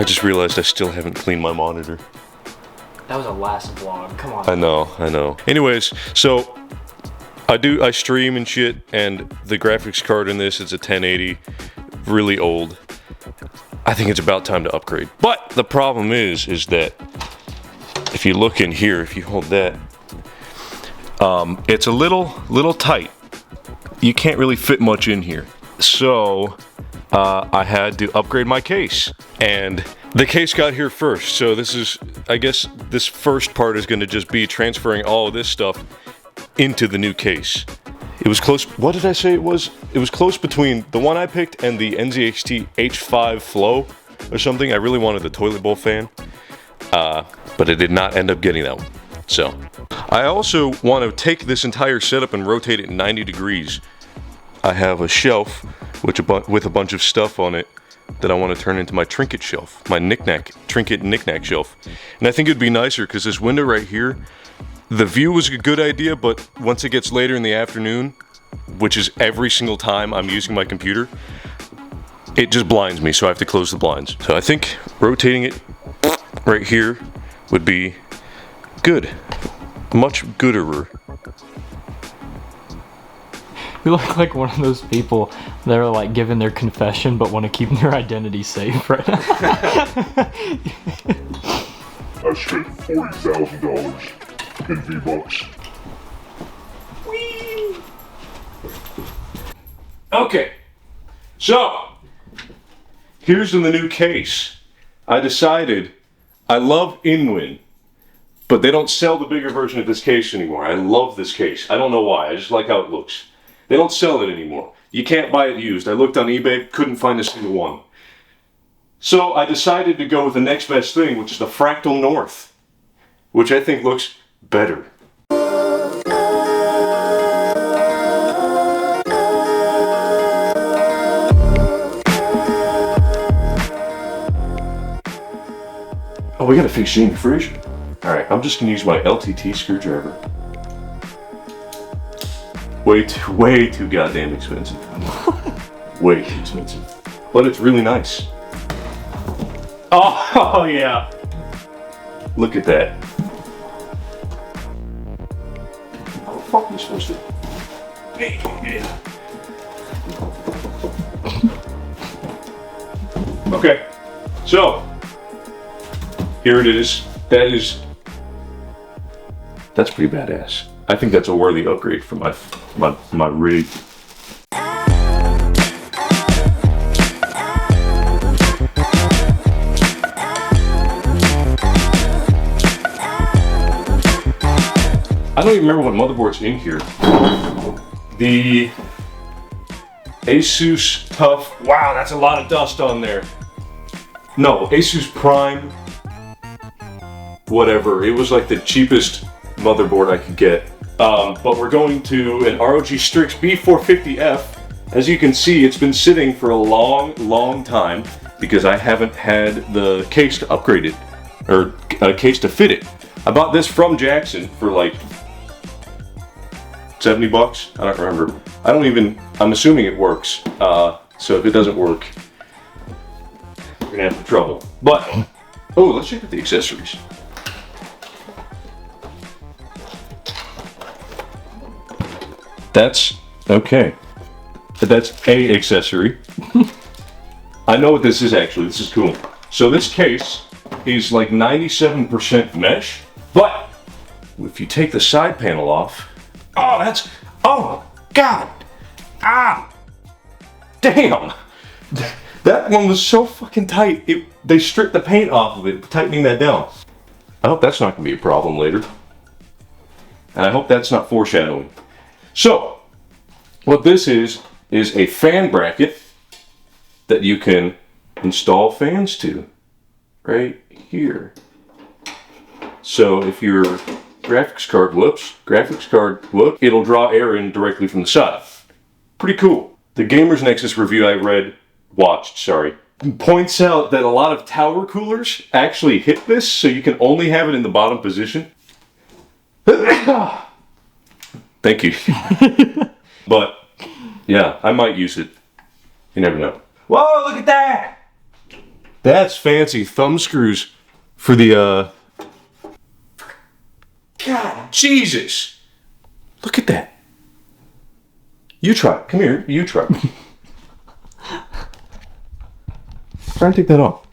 I just realized I still haven't cleaned my monitor. That was a last vlog, come on. I know. Anyways, so I stream and shit, and the graphics card in this is a 1080, really old. I think it's about time to upgrade. But the problem is that if you look in here, if you hold that, it's a little tight. You can't really fit much in here. So I had to upgrade my case, and the case got here first. So this is, I guess this first part is going to just be transferring all of this stuff into the new case. It was close. What did I say it was? It was close between the one I picked and the NZXT H5 Flow or something. I really wanted the toilet bowl fan, but I did not end up getting that one. So I also want to take this entire setup and rotate it 90 degrees. I have a shelf with a bunch of stuff on it that I want to turn into my trinket shelf, my trinket knickknack shelf. And I think it'd be nicer because this window right here, the view was a good idea, but once it gets later in the afternoon, which is every single time I'm using my computer, it just blinds me, so I have to close the blinds. So I think rotating it right here would be good, much gooder. You look like one of those people that are like giving their confession but want to keep their identity safe right now. I spent $40,000 in V-Bucks. Okay, so here's in the new case. I decided I love Inwin, but they don't sell the bigger version of this case anymore. I love this case. I don't know why. I just like how it looks. They don't sell it anymore. You can't buy it used. I looked on eBay, couldn't find a single one. So I decided to go with the next best thing, which is the Fractal North, which I think looks better. Oh, we gotta fix the fridge. Alright, I'm just gonna use my LTT screwdriver. Way too goddamn expensive. Way too expensive. But it's really nice. Oh yeah. Look at that. How the fuck are you supposed to? Okay. So here it is. That's pretty badass. I think that's a worthy upgrade for my rig. I don't even remember what motherboard's in here. The Asus Tough. Wow, that's a lot of dust on there. No, Asus Prime. Whatever. It was like the cheapest motherboard I could get. But we're going to an ROG Strix B450F. As you can see, it's been sitting for a long time because I haven't had the case to upgrade it, or a case to fit it. I bought this from Jackson for like 70 bucks. I don't remember. I'm assuming it works. So if it doesn't work, we're gonna have trouble. But, oh, let's check out the accessories. That's okay. That's a accessory. I know what this is actually. This is cool. So this case is like 97% mesh, but if you take the side panel off, oh God, damn. That one was so fucking tight. They stripped the paint off of it, tightening that down. I hope that's not gonna be a problem later. And I hope that's not foreshadowing. So, what this is a fan bracket that you can install fans to, right here. So if your graphics card whoops, it'll draw air in directly from the side. Pretty cool. The Gamers Nexus review I watched, points out that a lot of tower coolers actually hit this, so you can only have it in the bottom position. Thank you. But, yeah, I might use it. You never know. Whoa, look at that! That's fancy. Thumb screws for the, God, Jesus! Look at that. You try. Come here. You try. Try and take that off.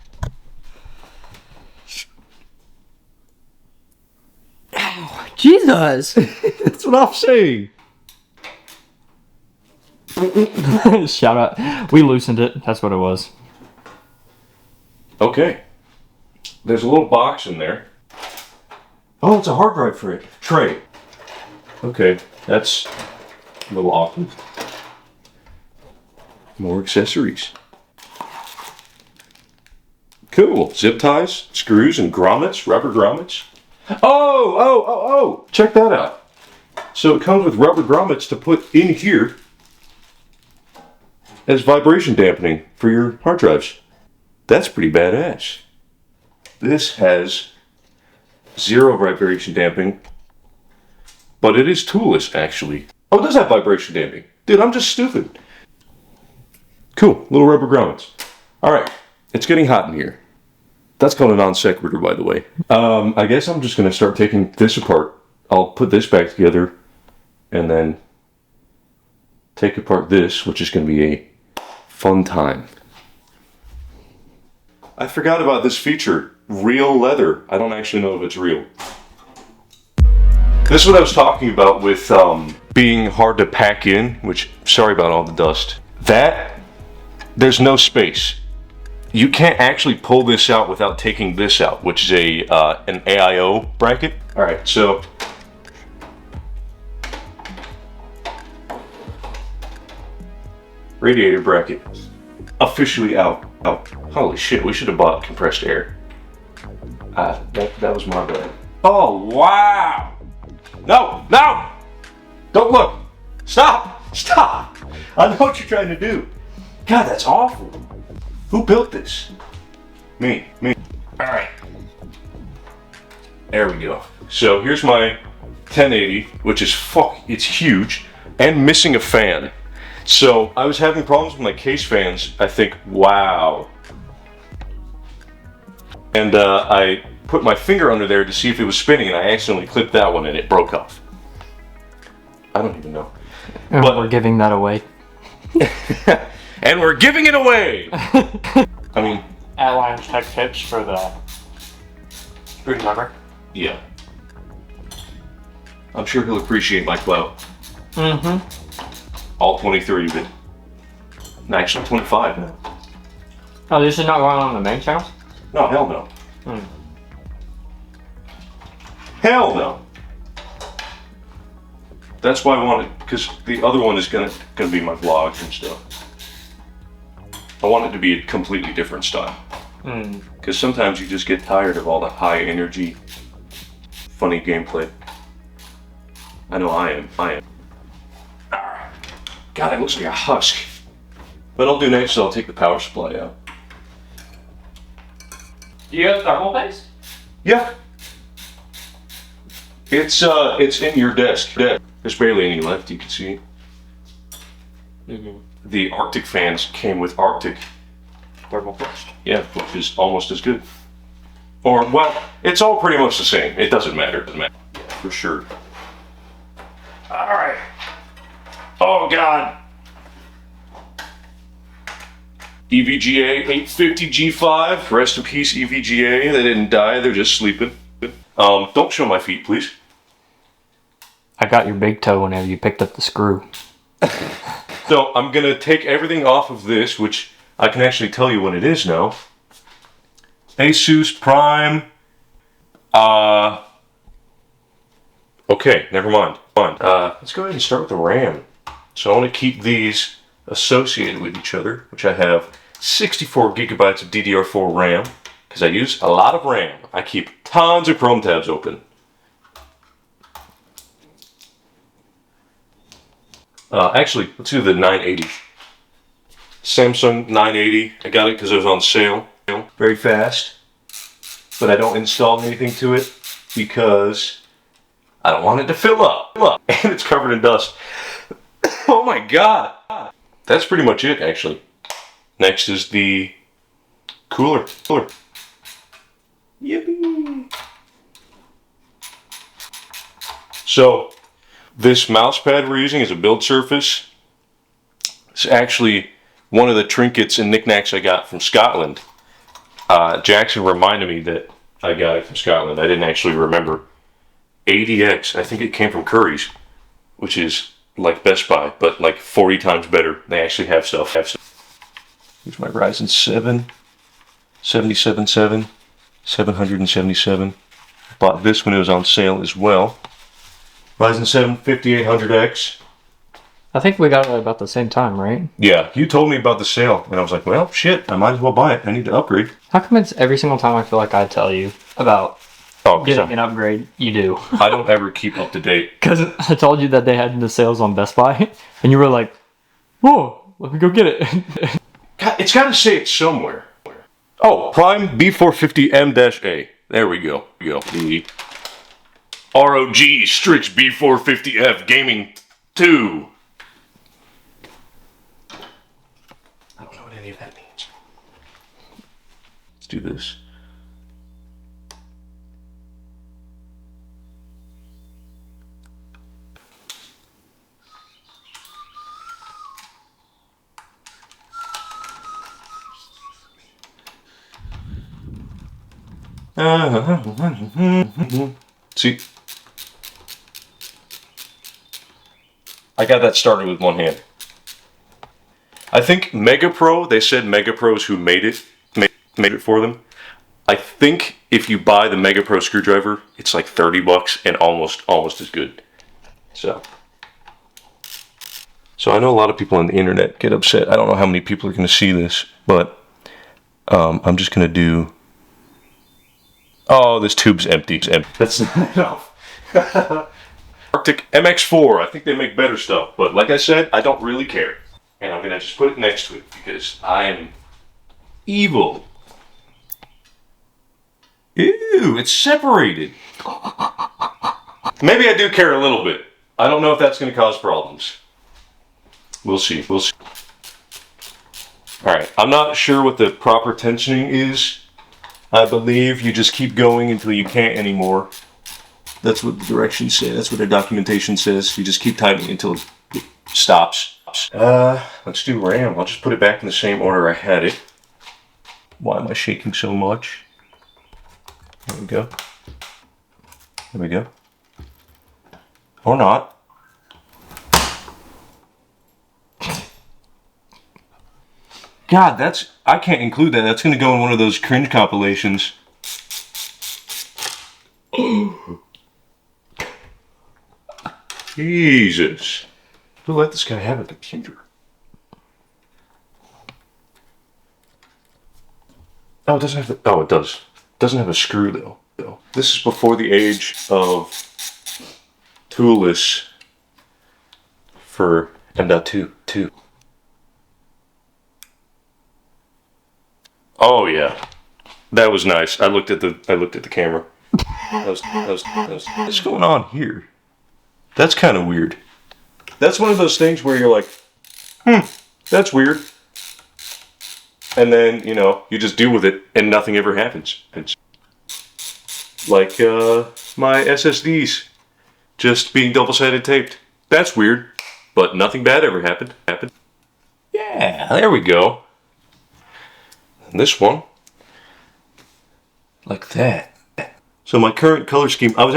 Jesus! That's what I'm saying. Shout out. We loosened it. That's what it was. Okay. There's a little box in there. Oh, it's a hard drive for it. Tray. Okay, that's a little awkward. More accessories. Cool. Zip ties, screws, and grommets, rubber grommets. Oh! Check that out. So it comes with rubber grommets to put in here as vibration dampening for your hard drives. That's pretty badass. This has 0 vibration damping, but it is toolless actually. Oh, it does have vibration damping. Dude, I'm just stupid. Cool, little rubber grommets. Alright, it's getting hot in here. That's called a non sequitur, by the way. I guess I'm just going to start taking this apart. I'll put this back together and then take apart this, which is going to be a fun time. I forgot about this feature, real leather. I don't actually know if it's real. This is what I was talking about with being hard to pack in, which, sorry about all the dust. There's no space. You can't actually pull this out without taking this out, which is an AIO bracket. All right, so radiator bracket officially out. Holy shit, we should have bought compressed air. That was my bad. Oh, wow. No! Don't look. Stop. I know what you're trying to do. God, that's awful. Who built this? Me. All right. There we go. So here's my 1080, which is it's huge, and missing a fan. So I was having problems with my case fans. I think, wow. And I put my finger under there to see if it was spinning, and I accidentally clipped that one, and it broke off. I don't even know. And But we're giving that away. and we're giving it away. I mean, Airline Tech Tips for the remember. yeah. I'm sure he'll appreciate my clout. Mm-hmm. All 23 of it. No, actually 25 now. Oh, this is not going on the main channel? No, hell no. Hmm. Hell no. That's why I wanted, because the other one is gonna be my vlogs and stuff. I want it to be a completely different style. Because sometimes you just get tired of all the high energy, funny gameplay. I know I am. God, it looks like a husk. What I'll do next is I'll take the power supply out. Do you have thermal paste? Yeah. It's in your desk. There's barely any left, you can see. The Arctic fans came with Arctic Thermal paste. Yeah, which is almost as good. Or, well, it's all pretty much the same. It doesn't matter. Yeah, for sure. Alright. Oh, God. EVGA 850 G5. Rest in peace, EVGA. They didn't die. They're just sleeping. Don't show my feet, please. I got your big toe whenever you picked up the screw. So, I'm going to take everything off of this, which I can actually tell you when it is now. Asus Prime. Okay, never mind. Let's go ahead and start with the RAM. So I want to keep these associated with each other, which I have 64 gigabytes of DDR4 RAM, because I use a lot of RAM. I keep tons of Chrome tabs open. Actually, let's do the 980. Samsung 980. I got it because it was on sale. Very fast. But I don't install anything to it because I don't want it to fill up. And it's covered in dust. Oh my god. That's pretty much it, actually. Next is the Cooler. Yippee! So, this mouse pad we're using is a build surface. It's actually one of the trinkets and knickknacks I got from Scotland. Jackson reminded me that I got it from Scotland. I didn't actually remember. ADX, I think it came from Curry's, which is like Best Buy, but like 40 times better. They actually have stuff. Here's my Ryzen 7, 777, 777. Bought this when it was on sale as well. Ryzen 7 5800X. I think we got it at about the same time, right? Yeah, you told me about the sale, and I was like, well, shit, I might as well buy it. I need to upgrade. How come it's every single time I feel like I tell you about getting an upgrade, you do? I don't ever keep up to date. Because I told you that they had the sales on Best Buy, and you were like, whoa, let me go get it. God, it's got to say it somewhere. Oh, Prime B450M-A. There we go. The ROG Strix B450F Gaming 2. I don't know what any of that means. Let's do this. See, I got that started with one hand. I think Mega Pro, they said Mega Pros who made it for them. I think if you buy the Mega Pro screwdriver, it's like $30 and almost as good. So I know a lot of people on the internet get upset. I don't know how many people are going to see this, but I'm just going to do. Oh, this tube's empty. That's not enough. Arctic MX4. I think they make better stuff, but like I said, I don't really care. And I'm gonna just put it next to it because I am evil. Ew, it's separated. Maybe I do care a little bit. I don't know if that's gonna cause problems. We'll see. Alright, I'm not sure what the proper tensioning is. I believe you just keep going until you can't anymore. That's what the directions say. That's what the documentation says. You just keep tightening until it stops. Let's do RAM. I'll just put it back in the same order I had it. Why am I shaking so much? There we go. There we go. Or not. God, I can't include that. That's going to go in one of those cringe compilations. Jesus. Who let this guy have a computer? Oh, it doesn't have the... Oh, it does. It doesn't have a screw, though. This is before the age of toolless for M.2. Oh yeah, that was nice. I looked at the camera. What's going on here? That's kind of weird. That's one of those things where you're like, that's weird. And then, you just deal with it and nothing ever happens. It's like my SSDs just being double-sided taped. That's weird, but nothing bad ever happened. Yeah, there we go. And this one, like that. So my current color scheme, when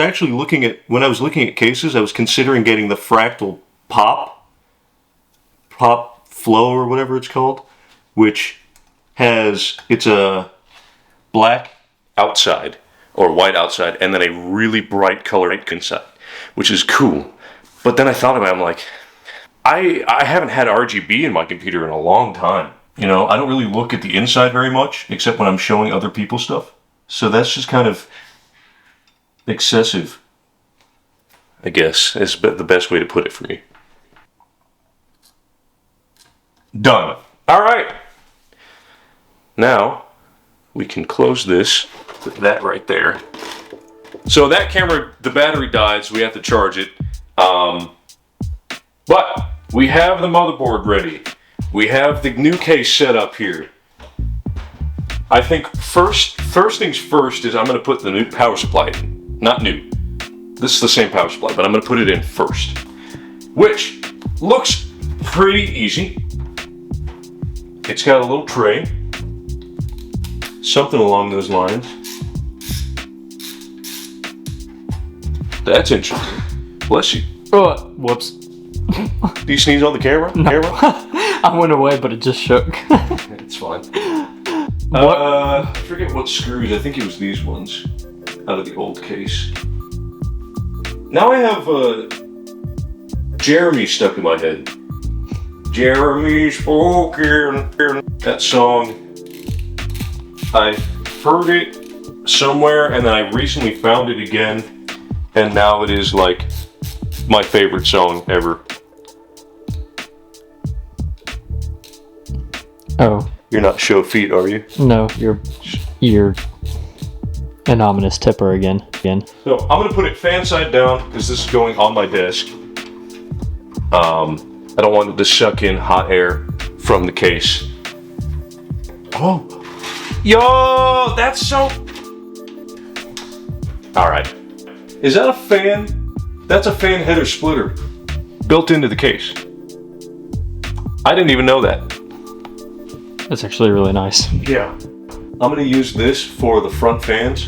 I was looking at cases, I was considering getting the fractal pop flow or whatever it's called, which it's a black outside or white outside and then a really bright color inside, which is cool. But then I thought about it, I'm like, I haven't had RGB in my computer in a long time. I don't really look at the inside very much, except when I'm showing other people stuff. So that's just kind of excessive, I guess, is the best way to put it for me. Done. All right. Now, we can close this with that right there. So that camera, the battery died, so we have to charge it. But we have the motherboard ready. We have the new case set up here. I think first things first is I'm going to put the new power supply in. Not new. This is the same power supply, but I'm going to put it in first. Which looks pretty easy. It's got a little tray. Something along those lines. That's interesting. Bless you. Whoops. Do you sneeze on the camera? No. I went away, but it just shook. It's fine. I forget what screws. I think it was these ones out of the old case. Now I have Jeremy stuck in my head. Jeremy spoken. That song. I heard it somewhere, and then I recently found it again, and now it is like my favorite song ever. Oh. You're not show feet, are you? No, you're an ominous tipper again. So I'm gonna put it fan side down because this is going on my desk. I don't want it to suck in hot air from the case. Oh, yo, that's so. All right, is that a fan? That's a fan header splitter built into the case. I didn't even know that. That's actually really nice. Yeah. I'm gonna use this for the front fans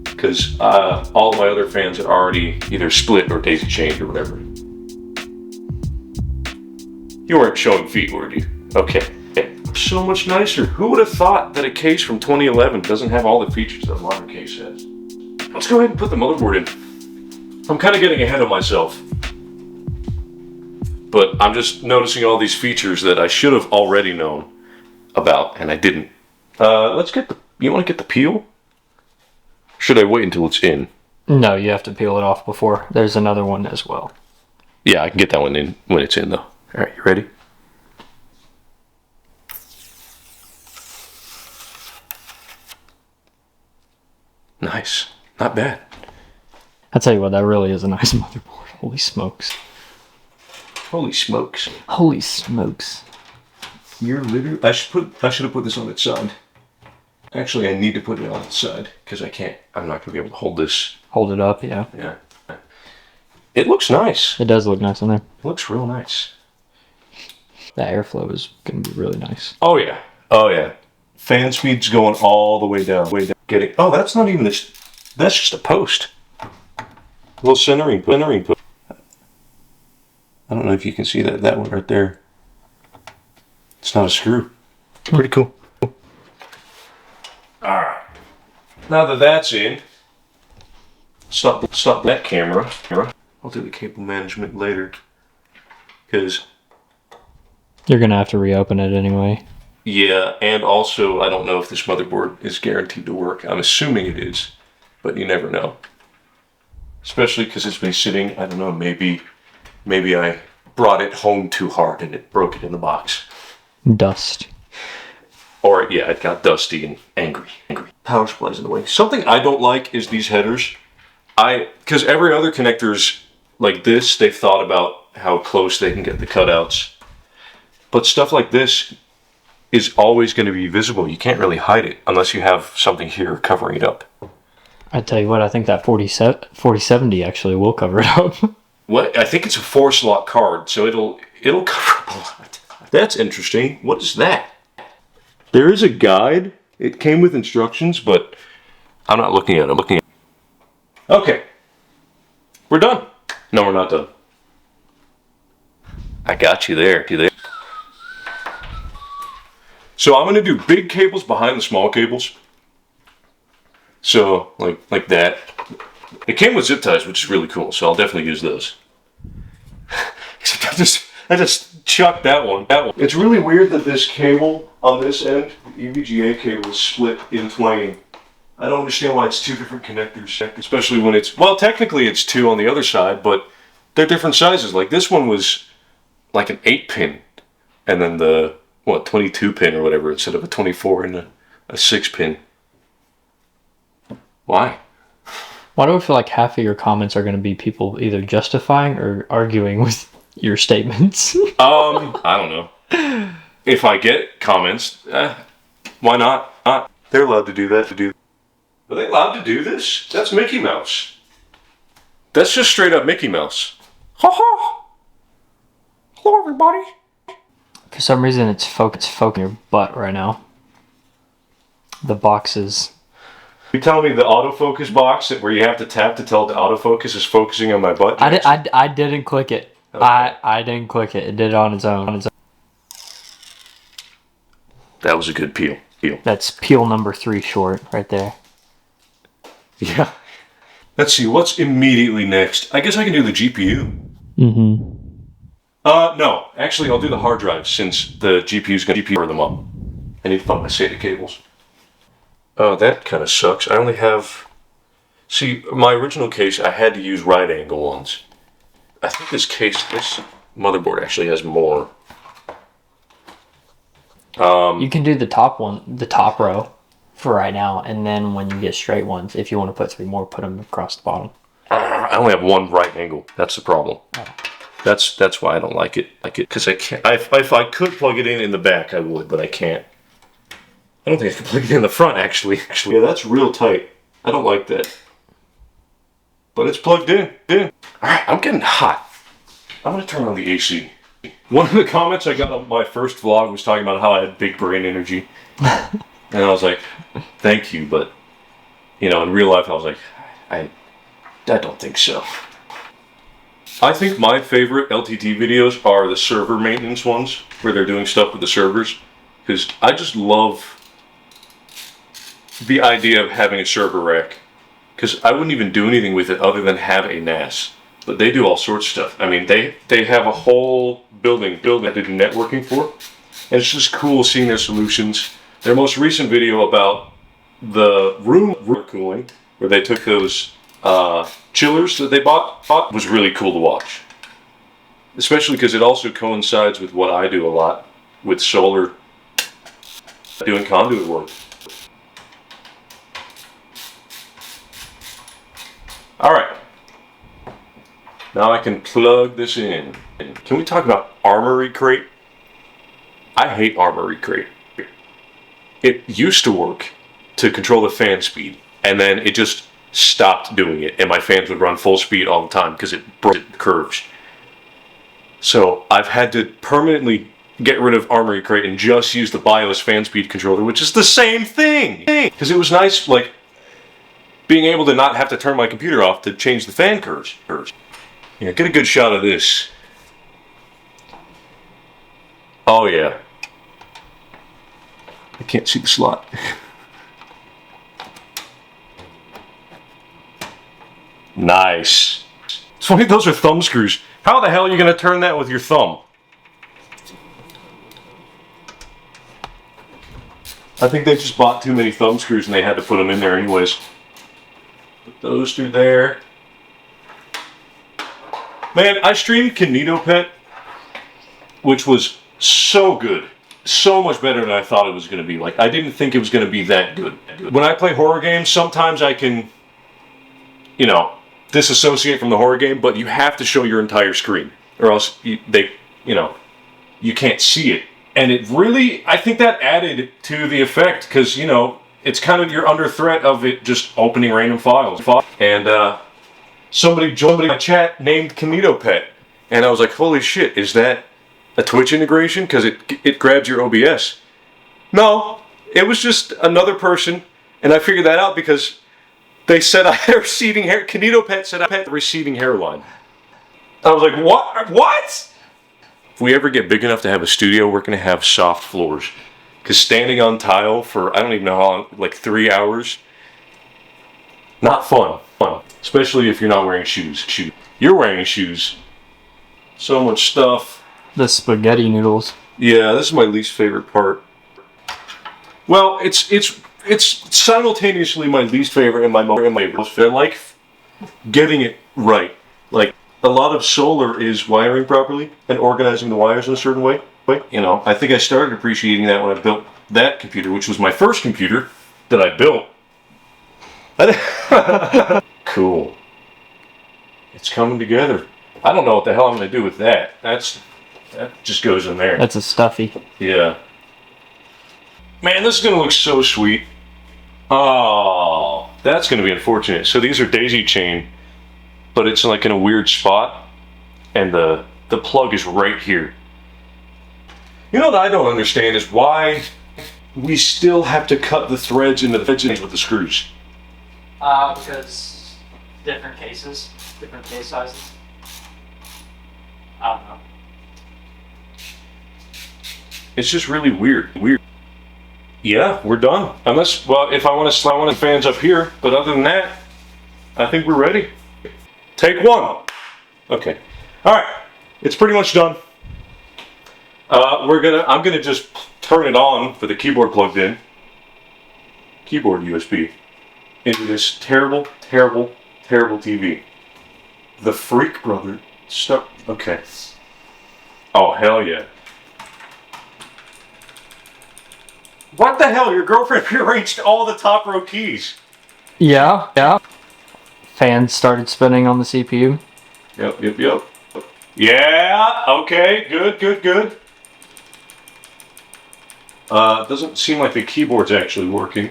because all of my other fans are already either split or daisy chained or whatever. You weren't showing feet, were you? Okay. So much nicer. Who would have thought that a case from 2011 doesn't have all the features that a modern case has? Let's go ahead and put the motherboard in. I'm kind of getting ahead of myself. But I'm just noticing all these features that I should have already known about, and I didn't. Let's get the. You want to get the peel? Should I wait until it's in? No, you have to peel it off before. There's another one as well. Yeah, I can get that one in when it's in, though. All right, you ready? Nice. Not bad. I tell you what, that really is a nice motherboard. Holy smokes. Holy smokes. Holy smokes. You're literally. I should have put this on its side. Actually, I need to put it on its side because I can't. I'm not gonna be able to hold this. Hold it up, yeah. Yeah. It looks nice. It does look nice on there. It looks real nice. The airflow is gonna be really nice. Oh yeah. Oh yeah. Fan speed's going all the way down. Getting. Oh, that's not even this. That's just a post. A little centering. I don't know if you can see that one right there. It's not a screw. Pretty cool. Alright. Now that that's in, stop that camera. I'll do the cable management later. Because, You're gonna have to reopen it anyway. yeah, and also I don't know if this motherboard is guaranteed to work. I'm assuming it is, but you never know. Especially because it's been sitting, I don't know, maybe I brought it home too hard and it broke it in the box. Dust. Or, yeah, it got dusty and angry. Power supply's in the way. Something I don't like is these headers. Because every other connector's like this, they've thought about how close they can get the cutouts. But stuff like this is always going to be visible. You can't really hide it unless you have something here covering it up. I tell you what, I think that 4070 actually will cover it up. What? I think it's a 4-slot card, so it'll cover up a lot. That's interesting. What is that? There is a guide. It came with instructions, but I'm not looking at it. Okay. We're done. No, we're not done. I got you there. So I'm going to do big cables behind the small cables. So, like that. It came with zip ties, which is really cool, so I'll definitely use those. Except I just chucked that one. It's really weird that this cable on this end, the EVGA cable, is split in twain. I don't understand why it's two different connectors, especially when it's, well, technically it's two on the other side, but they're different sizes. Like this one was like an 8-pin, and then the, 22-pin or whatever, instead of a 24 and a 6-pin. Why? Why do I feel like half of your comments are going to be people either justifying or arguing with your statements? I don't know. If I get comments, why not? They're allowed to do that. Are they allowed to do this? That's Mickey Mouse. That's just straight up Mickey Mouse. Ha ha! Hello, everybody. For some reason, it's focusing your butt right now. The boxes. You tell me the autofocus box where you have to tap to tell the autofocus is focusing on my butt? I didn't click it. Okay. I didn't click it. It did it on its own. That was a good peel. That's peel number 3 short right there. Yeah. Let's see, what's immediately next? I guess I can do the GPU. Mm-hmm. No. Actually, I'll do the hard drive since the GPU's going to power them up. I need to find my SATA cables. Oh, that kind of sucks. I only have... See, my original case, I had to use right angle ones. I think this motherboard actually has more. You can do the top row for right now, and then when you get straight ones, if you want to put 3 more, put them across the bottom. I only have one right angle. That's the problem. Oh. That's why I don't like it. Because I can't. If I could plug it in the back, I would, but I can't. I don't think I can plug it in the front, actually. Yeah, that's real tight. I don't like that. But it's plugged in. Alright, I'm getting hot. I'm going to turn on the AC. One of the comments I got on my first vlog was talking about how I had big brain energy. And I was like, thank you, but, in real life I was like, I don't think so. I think my favorite LTT videos are the server maintenance ones, where they're doing stuff with the servers. Because I just love the idea of having a server rack. Because I wouldn't even do anything with it other than have a NAS. But they do all sorts of stuff. I mean, they have a whole building that they do networking for. And it's just cool seeing their solutions. Their most recent video about the room cooling, where they took those chillers that they bought, was really cool to watch. Especially because it also coincides with what I do a lot with solar, doing conduit work. Alright. Now I can plug this in. Can we talk about Armory Crate? I hate Armory Crate. It used to work to control the fan speed, and then it just stopped doing it, and my fans would run full speed all the time because it broke the curves. So I've had to permanently get rid of Armory Crate and just use the BIOS fan speed controller, which is the same thing! Because it was nice, like, being able to not have to turn my computer off to change the fan curves. Yeah, get a good shot of this. Oh yeah. I can't see the slot. Nice. It's funny, those are thumb screws. How the hell are you going to turn that with your thumb? I think they just bought too many thumb screws and they had to put them in there anyways. Put those through there. Man, I streamed Kinetopet, which was so good. So much better than I thought it was going to be. Like, I didn't think it was going to be that good. When I play horror games, sometimes I can, disassociate from the horror game, but you have to show your entire screen, or else you can't see it. And it really, I think that added to the effect, because, it's kind of, you're under threat of it just opening random files. And, somebody joined my chat named Kinetopet, and I was like, holy shit, is that a Twitch integration? Because it grabs your OBS. No, it was just another person, and I figured that out because they said I had a receding hair. Kinetopet said I had a receding hairline. I was like, what? If we ever get big enough to have a studio, we're going to have soft floors. Because standing on tile for, I don't even know how long, like 3 hours, not fun. Especially if you're not wearing shoes. You're wearing shoes. So much stuff. The spaghetti noodles. Yeah, this is my least favorite part. Well, it's simultaneously my least favorite and my most favorite. I like getting it right. Like, a lot of solar is wiring properly and organizing the wires in a certain way. I think I started appreciating that when I built that computer, which was my first computer that I built. Cool. It's coming together. I don't know what the hell I'm going to do with that. That just goes in there. That's a stuffy. Yeah. Man, this is going to look so sweet. Oh, that's going to be unfortunate. So these are daisy chain, but it's like in a weird spot, and the plug is right here. You know what I don't understand is why we still have to cut the threads into the edges with the screws. Because different cases, different case sizes. I don't know. It's just really weird. Yeah, we're done. Unless, well, if I want to slide one of the fans up here, but other than that, I think we're ready. Take one. Okay. All right. It's pretty much done. I'm gonna just turn it on for the keyboard plugged in. Keyboard USB into this terrible, terrible, terrible TV. The Freak Brother stuff. Okay. Oh hell yeah. What the hell? Your girlfriend rearranged all the top row keys. Yeah. Fans started spinning on the CPU. Yep. Yeah, okay, good. Doesn't seem like the keyboard's actually working.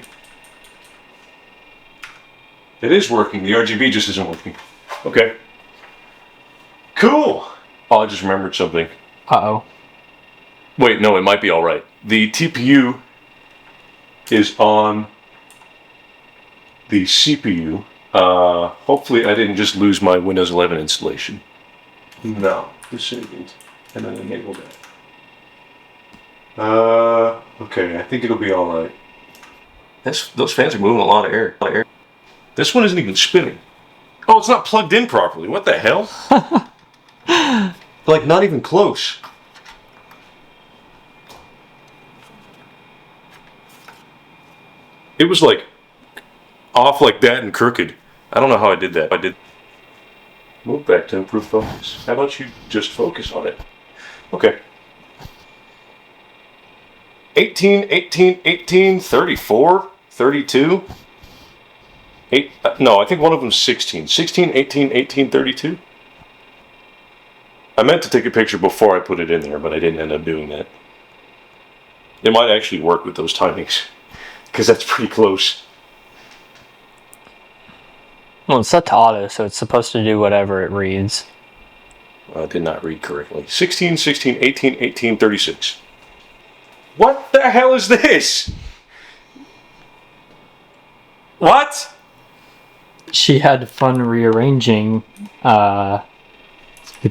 It is working, the RGB just isn't working. Okay. Cool! Oh, I just remembered something. Uh-oh. Wait, no, it might be alright. The TPU is on the CPU. Hopefully I didn't just lose my Windows 11 installation. No, disabled. And then enable that. Okay, I think it'll be alright. Those fans are moving a lot of air. This one isn't even spinning. Oh, it's not plugged in properly. What the hell? Like, not even close. It was like off like that and crooked. I don't know how I did that. Move back to improve focus. How about you just focus on it? Okay. 18, 34, 32. No, I think one of them's 16. 16, 18, 32. I meant to take a picture before I put it in there, but I didn't end up doing that. It might actually work with those timings, because that's pretty close. Well, it's set to auto, so it's supposed to do whatever it reads. I did not read correctly. 16, 16, 18, 36. What the hell is this? What? She had fun rearranging the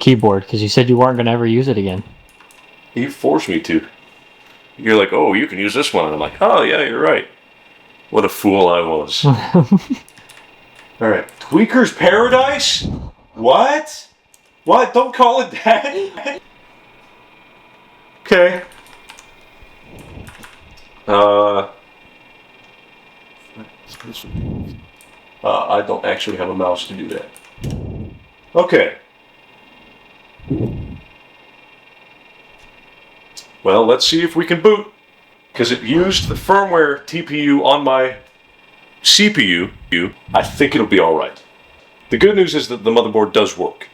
keyboard because you said you weren't going to ever use it again. You forced me to. You're like, oh, you can use this one. And I'm like, oh, yeah, you're right. What a fool I was. All right. Tweaker's Paradise? What? What? Don't call it that. Okay. I don't actually have a mouse to do that. Okay. Well, let's see if we can boot. Because it used the firmware TPU on my CPU. I think it'll be alright. The good news is that the motherboard does work.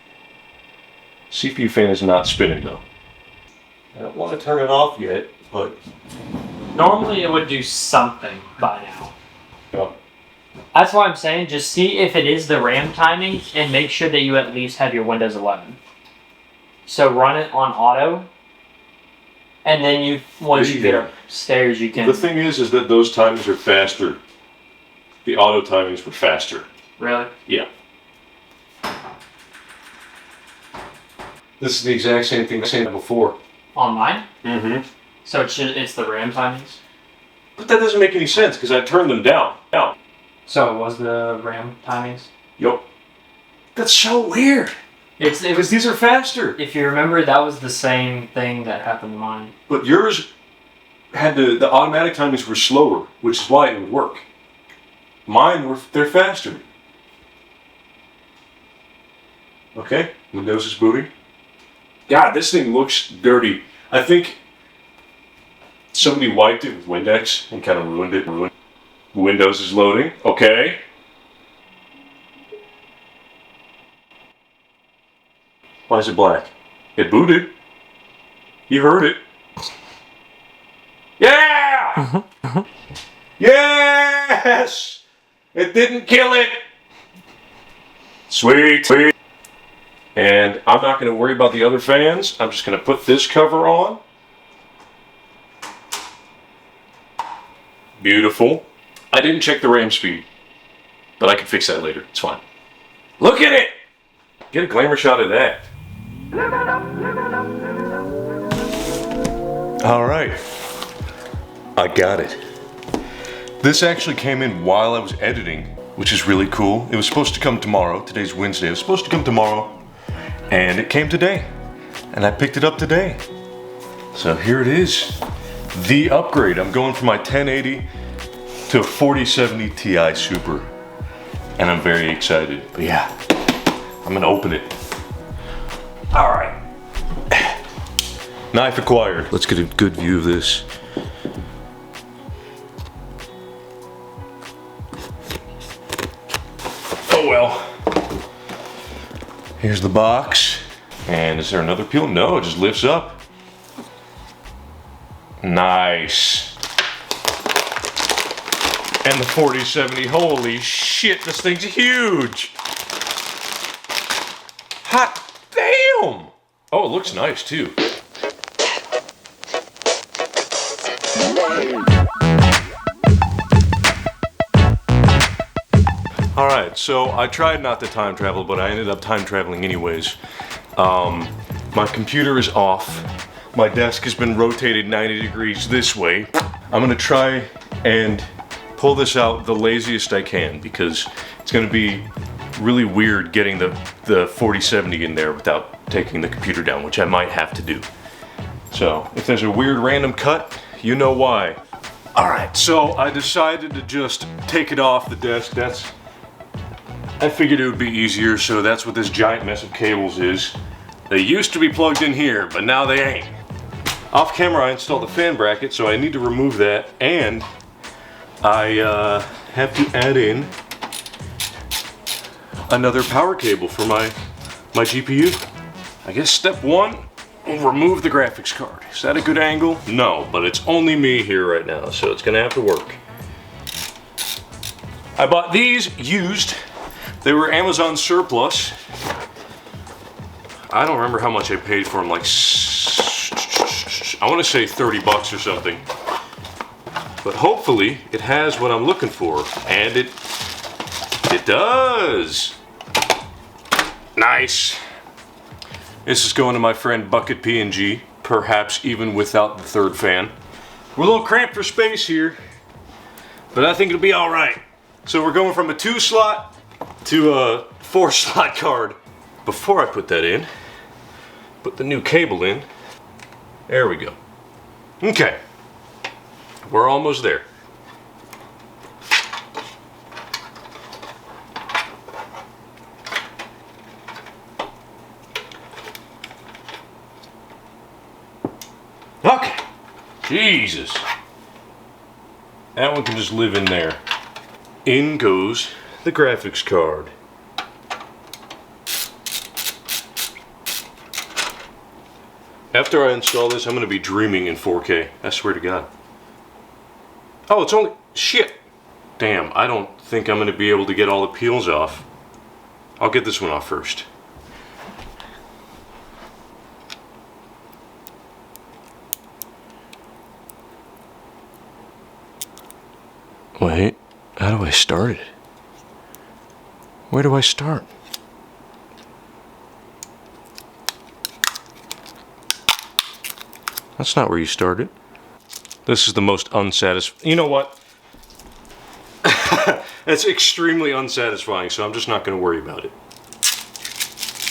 CPU fan is not spinning though. I don't want to turn it off yet, but... Normally it would do something by now. Yeah. That's why I'm saying just see if it is the RAM timing and make sure that you at least have your Windows 11. So run it on auto, and then once you get upstairs you can... The thing is that those timings are faster. The auto timings were faster. Really? Yeah. This is the exact same thing I said before. On mine? Mm-hmm. So it's the RAM timings? But that doesn't make any sense because I turned them down. So it was the RAM timings? Yup. That's so weird. Because these are faster. If you remember, that was the same thing that happened to mine. But yours had the automatic timings were slower, which is why it would work. Mine they're faster. Okay, Windows is booting. God, this thing looks dirty. I think somebody wiped it with Windex and kind of ruined it. Windows is loading. Okay. Why is it black? It booted. You heard it. Yeah! Yes! It didn't kill it! Sweet. Sweet. And I'm not going to worry about the other fans. I'm just going to put this cover on. Beautiful. I didn't check the ram speed, but I can fix that later. It's fine. Look at it! Get a glamour shot of that. All right. I got it. This actually came in while I was editing, which is really cool. It was supposed to come tomorrow. Today's Wednesday. It was supposed to come tomorrow, and it came today. And I picked it up today. So here it is. The upgrade. I'm going from my 1080 to a 4070 Ti Super. And I'm very excited. But yeah, I'm gonna open it. All right. Knife acquired. Let's get a good view of this. Oh well. Here's the box. And is there another peel? No, it just lifts up. Nice. And the 4070, holy shit, this thing's huge. Hot damn. Oh, it looks nice too. Alright, so I tried not to time travel, but I ended up time traveling anyways. My computer is off. My desk has been rotated 90 degrees this way. I'm gonna try and pull this out the laziest I can because it's gonna be really weird getting the 4070 in there without taking the computer down, which I might have to do. So if there's a weird random cut, you know why. Alright, so I decided to just take it off the desk. I figured it would be easier, so that's what this giant mess of cables is. They used to be plugged in here, but now they ain't. Off camera, I installed the fan bracket, so I need to remove that, and I have to add in another power cable for my GPU. I guess step one, we'll remove the graphics card. Is that a good angle? No, but it's only me here right now, so it's gonna have to work. I bought these used. They were Amazon surplus. I don't remember how much I paid for them, like, I want to say 30 bucks or something. But hopefully it has what I'm looking for, and it does. Nice. This is going to my friend Bucket P&G, perhaps even without the third fan. We're a little cramped for space here, but I think it'll be all right. So we're going from a 2-slot to a 4-slot card. Before I put that in, put the new cable in. There we go. Okay, we're almost there. Okay, Jesus. That one can just live in there. In goes the graphics card. After I install this, I'm going to be dreaming in 4K. I swear to God. Oh, it's only... Shit! Damn, I don't think I'm going to be able to get all the peels off. I'll get this one off first. Wait, how do I start it? Where do I start? That's not where you started. This is the most unsatisfying. You know what? That's extremely unsatisfying, so I'm just not going to worry about it.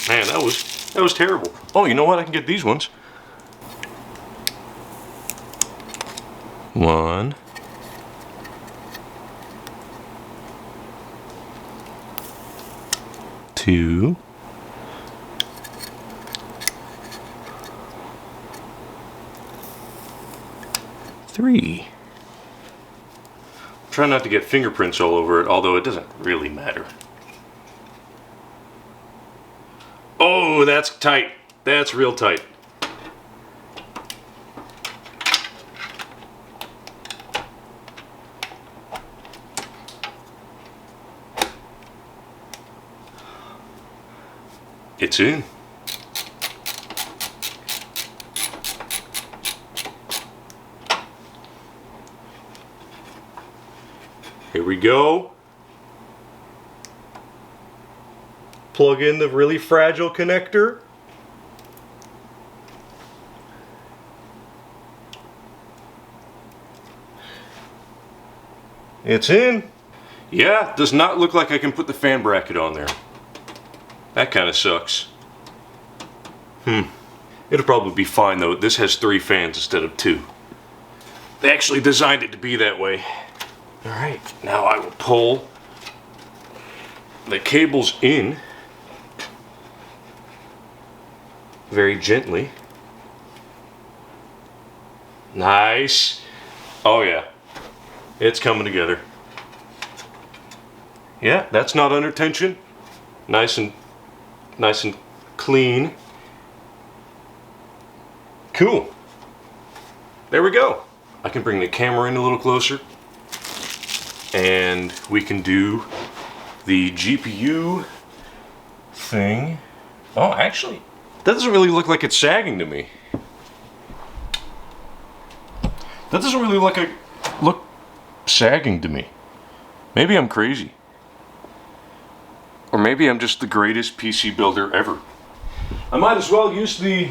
Man, that was terrible. Oh, you know what? I can get these ones. 1. 2. 3. Try not to get fingerprints all over it, although it doesn't really matter. Oh, that's tight. That's real tight. It's in. Here we go. Plug in the really fragile connector. It's in. Yeah, does not look like I can put the fan bracket on there. That kind of sucks. It'll probably be fine though. This has 3 fans instead of 2. They actually designed it to be that way. Alright, now I will pull the cables in very gently. Nice. Oh yeah, it's coming together. Yeah, that's not under tension. Nice and clean. Cool. There we go. I can bring the camera in a little closer. And we can do the GPU thing. Oh, actually, that doesn't really look like it's sagging to me. That doesn't really look sagging to me. Maybe I'm crazy. Or maybe I'm just the greatest PC builder ever. I might as well use the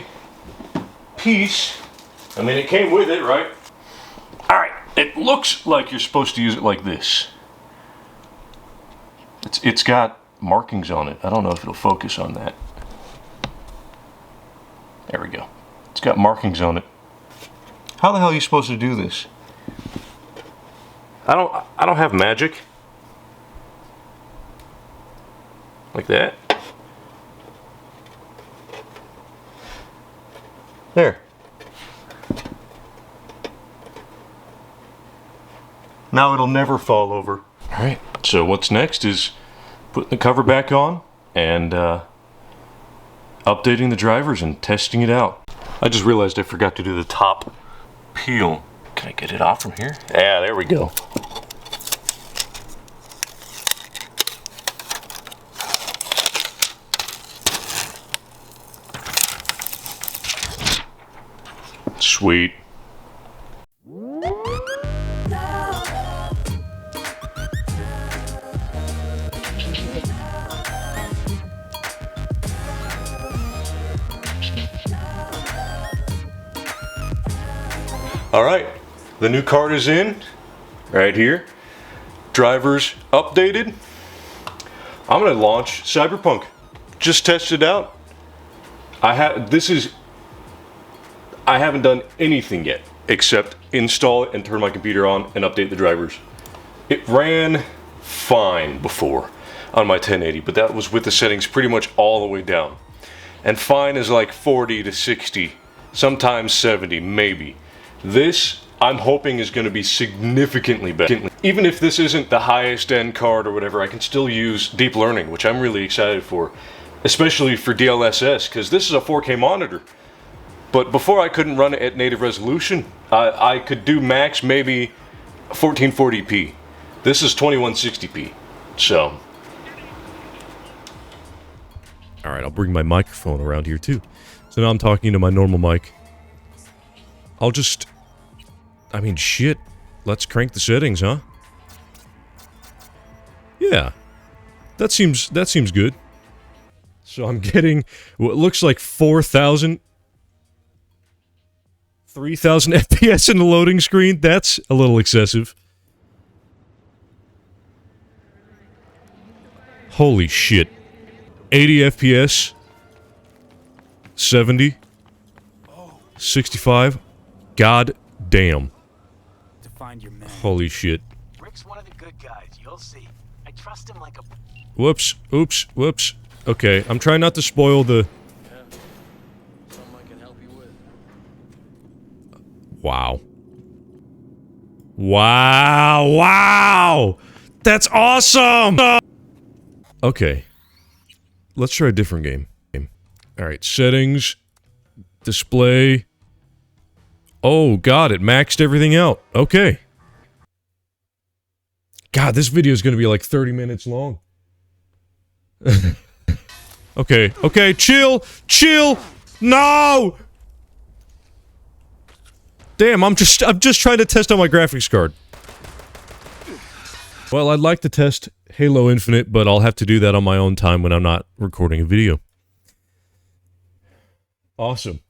piece. I mean, it came with it, right? Alright, it looks like you're supposed to use it like this. It's got markings on it. I don't know if it'll focus on that. There we go. It's got markings on it. How the hell are you supposed to do this? I don't have magic. Like that. There. Now it'll never fall over. Alright, so what's next is putting the cover back on and updating the drivers and testing it out. I just realized I forgot to do the top peel. Can I get it off from here? Yeah, there we go. Sweet. All right, the new card is in, right here. Drivers updated. I'm gonna launch Cyberpunk. Just test it out. I haven't done anything yet except install it and turn my computer on and update the drivers. It ran fine before on my 1080, but that was with the settings pretty much all the way down. And fine is like 40 to 60, sometimes 70, maybe. This, I'm hoping, is going to be significantly better. Even if this isn't the highest end card or whatever, I can still use deep learning, which I'm really excited for. Especially for DLSS, because this is a 4K monitor. But before I couldn't run it at native resolution. I could do max maybe 1440p. This is 2160p. So. Alright, I'll bring my microphone around here too. So now I'm talking to my normal mic. I mean, shit. Let's crank the settings, huh? Yeah. That seems good. So I'm getting what looks like 3,000 FPS in the loading screen. That's a little excessive. Holy shit. 80 FPS. 70. 65. God damn. To find your man. Holy shit. Rick's one of the good guys, you'll see. I trust him like a... Whoops. Oops. Whoops. Okay, I'm trying not to spoil the... Something I can help you with. Wow. Wow. Wow. That's awesome. Okay. Let's try a different game. Alright, settings. Display. Oh, God, it maxed everything out. Okay. God, this video is going to be like 30 minutes long. Okay, okay, chill! Chill! No! Damn, I'm just trying to test out my graphics card. Well, I'd like to test Halo Infinite, but I'll have to do that on my own time when I'm not recording a video. Awesome.